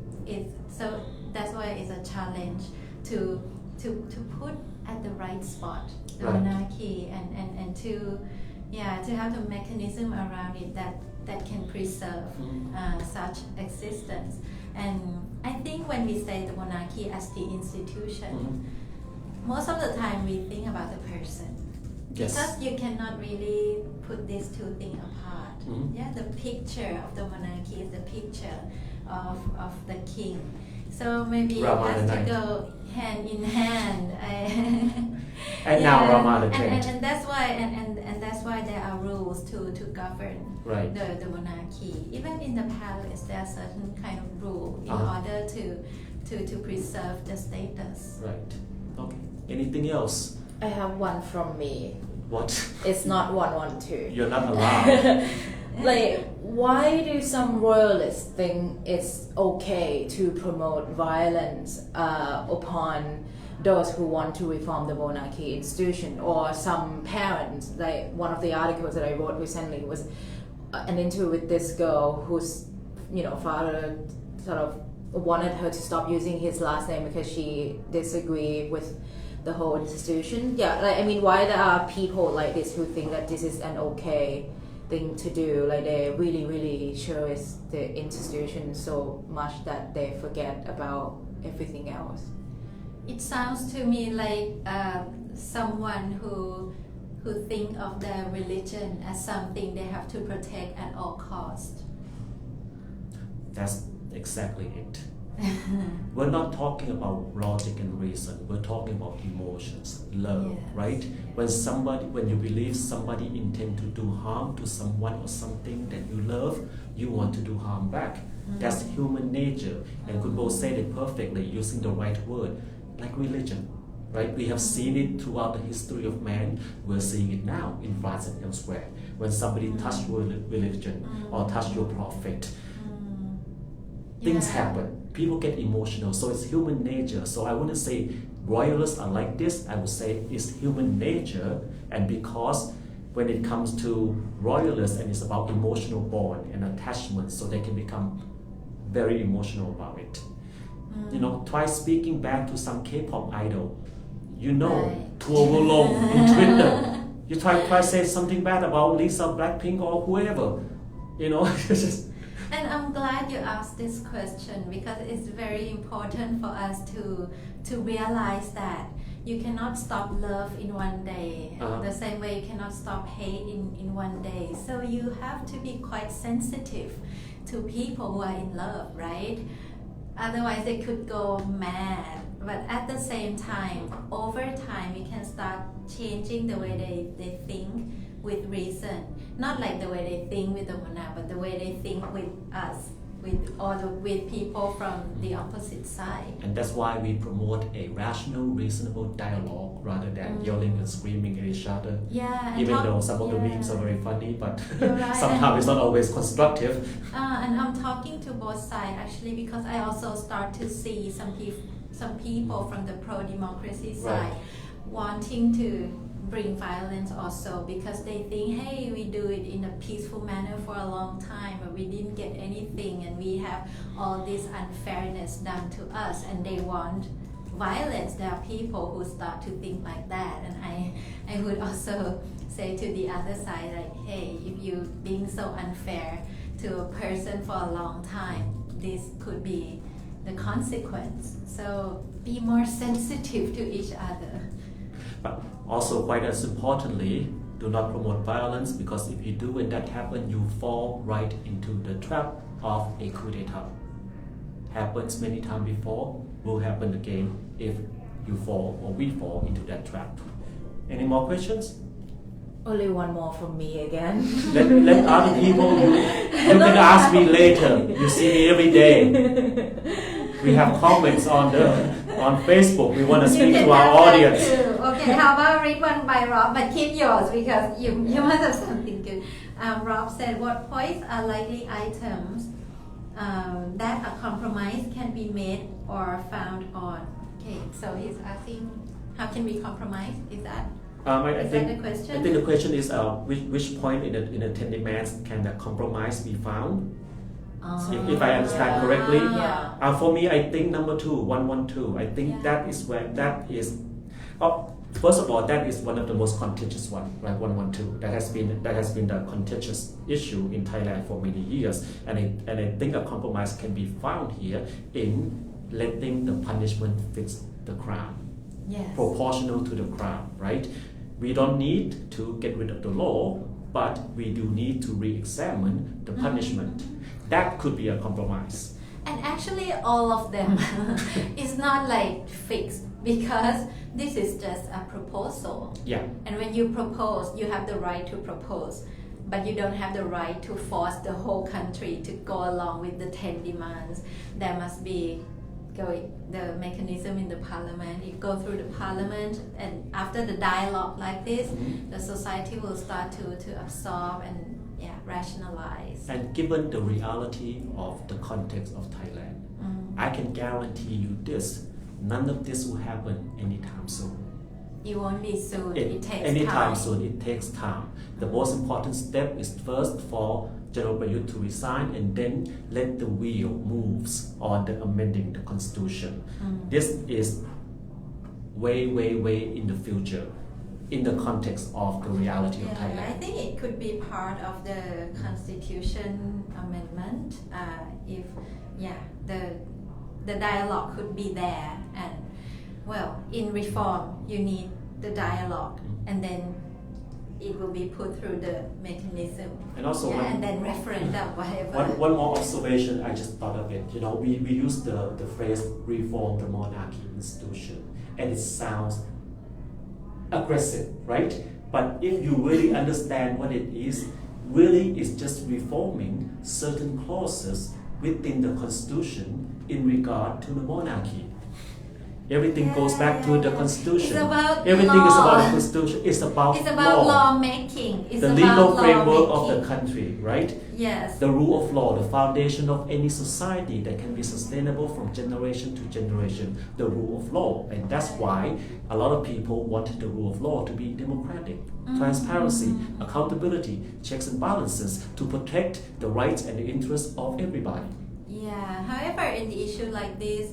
so that's why it's a challenge to put at the right spot the Right. monarchy and to have the mechanism around it that can preserve such existence. And I think when we say the monarchy as the institution, most of the time we think about the person. Yes. Because you cannot really put these two things apart. Yeah, the picture of the monarchy is the picture of the king. So maybe it has to go hand in hand. And now Rama the Tenth. And that's why there are rules to govern Right. the monarchy. Even in the palace, there are certain kind of rule in order to preserve the status. Right. Okay. Anything else? I have one from me. What? It's not 112. You're not allowed. Like, why do some royalists think it's okay to promote violence upon those who want to reform the monarchy institution? Or some parents, like one of the articles that I wrote recently was an interview with this girl whose father sort of wanted her to stop using his last name because she disagreed with the whole institution. Yeah, like, I mean, why there are people like this who think that this is an okay thing to do? Like, they really, really cherish the institution so much that they forget about everything else. It sounds to me like someone who think of their religion as something they have to protect at all cost. That's exactly it. We're not talking about logic and reason. We're talking about emotions, love, Yes. right? When you believe somebody intend to do harm to someone or something that you love, you want to do harm back. That's human nature. And Kunbo said it perfectly using the right word, like religion, right? We have seen it throughout the history of man. We're seeing it now in France and elsewhere. When somebody touch your religion or touch your prophet, things happen. People get emotional, so it's human nature. So I wouldn't say royalists are like this. I would say it's human nature, and because when it comes to royalists and it's about emotional bond and attachment, so they can become very emotional about it. Try speaking back to some K-pop idol. Right. To overload in Twitter. You try say something bad about Lisa, Blackpink, or whoever. It's just. And I'm glad you asked this question, because it's very important for us to realize that you cannot stop love in one day. The same way you cannot stop hate in one day. So you have to be quite sensitive to people who are in love, right? Otherwise they could go mad. But at the same time, over time, you can start changing the way they think with reason. Not like the way they think with the monarch, but the way they think with us, with people from the opposite side. And that's why we promote a rational, reasonable dialogue rather than yelling and screaming at each other. Yeah, Even though some of the memes are very funny, but right. sometimes it's not always constructive. And I'm talking to both sides actually, because I also start to see some people from the pro-democracy side wanting to bring violence also, because they think, hey, we do it in a peaceful manner for a long time, but we didn't get anything, and we have all this unfairness done to us, and they want violence. There are people who start to think like that, and I would also say to the other side, like, hey, if you're being so unfair to a person for a long time, this could be the consequence. So be more sensitive to each other. But also, quite as importantly, do not promote violence, because if you do and that happens, you fall right into the trap of a coup d'etat. Happens many times before, will happen again if you fall or we fall into that trap. Any more questions? Only one more from me again. Let other people, you can ask me later. You see me every day. We have comments on Facebook. We want to speak to our audience. Okay, how about read one by Rob, but keep yours because you must have something good. Rob said, what points are likely items that a compromise can be made or found on? Okay, so he's asking, how can we compromise? Is that I think the question? I think the question is which point in the 10 demands can the compromise be found? If I understand correctly. Yeah. For me, I think number 2, 112. I think that is where that is. First of all, that is one of the most contentious one, right? 112. That has been the contentious issue in Thailand for many years, and I think a compromise can be found here in letting the punishment fit the crime, proportional to the crime, right? We don't need to get rid of the law, but we do need to re-examine the punishment. That could be a compromise. And actually all of them is not like fixed, because this is just a proposal. Yeah. And when you propose, you have the right to propose, but you don't have the right to force the whole country to go along with the 10 demands. There must be the mechanism in the parliament. You go through the parliament, and after the dialogue like this, the society will start to absorb and rationalize. And given the reality of the context of Thailand, I can guarantee you this: none of this will happen anytime soon. It won't be soon. It takes anytime time. soon. It takes time. The most important step is first for General Prayut to resign, and then let the wheel moves on the amending the constitution. This is way in the future, in the context of the reality of Thailand. I think it could be part of the constitution amendment. If the dialogue could be there, and in reform you need the dialogue, and then it will be put through the mechanism, and also and then referendum, whatever. One more observation, I just thought of it. We use the phrase reform the monarchy institution, and it sounds aggressive, right? But if you really understand what it is, really it's just reforming certain clauses within the constitution in regard to the monarchy. Everything goes back to the constitution. Everything is about the constitution. It's about law making. It's the about legal law framework making of the country, right? Yes. The rule of law, the foundation of any society that can be sustainable from generation to generation. The rule of law, and that's why a lot of people want the rule of law to be democratic, transparency, accountability, checks and balances to protect the rights and the interests of everybody. However, in the issue like this,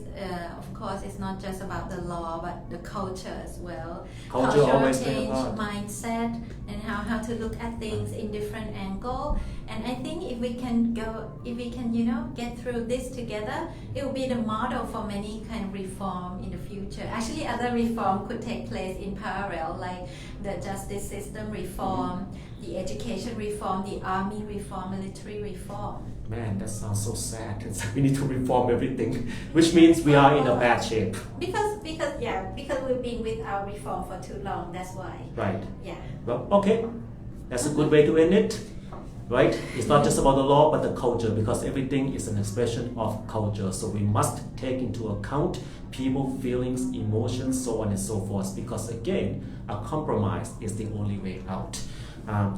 of course, it's not just about the law, but the culture as well. Culture always change, mindset, and how to look at things in different angle. And I think if we can get through this together, it will be the model for many kind of reform in the future. Actually, other reform could take place in parallel, like the justice system reform, the education reform, the army reform, military reform. Man, that sounds so sad. We need to reform everything, which means we are in a bad shape. Because we've been without reform for too long. That's why. Right. Yeah. Well, okay, that's a good way to end it. Right? It's not just about the law, but the culture, because everything is an expression of culture. So we must take into account people's feelings, emotions, so on and so forth. Because again, a compromise is the only way out.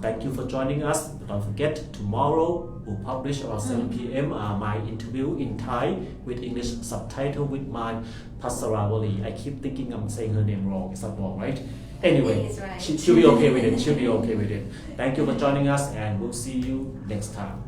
Thank you for joining us. Don't forget, tomorrow we'll publish around 7 p.m. My interview in Thai with English subtitle with my Pasarawali. I keep thinking I'm saying her name wrong. It's not wrong, right? Anyway, right. she'll be okay with it. She'll be okay with it. Thank you for joining us, and we'll see you next time.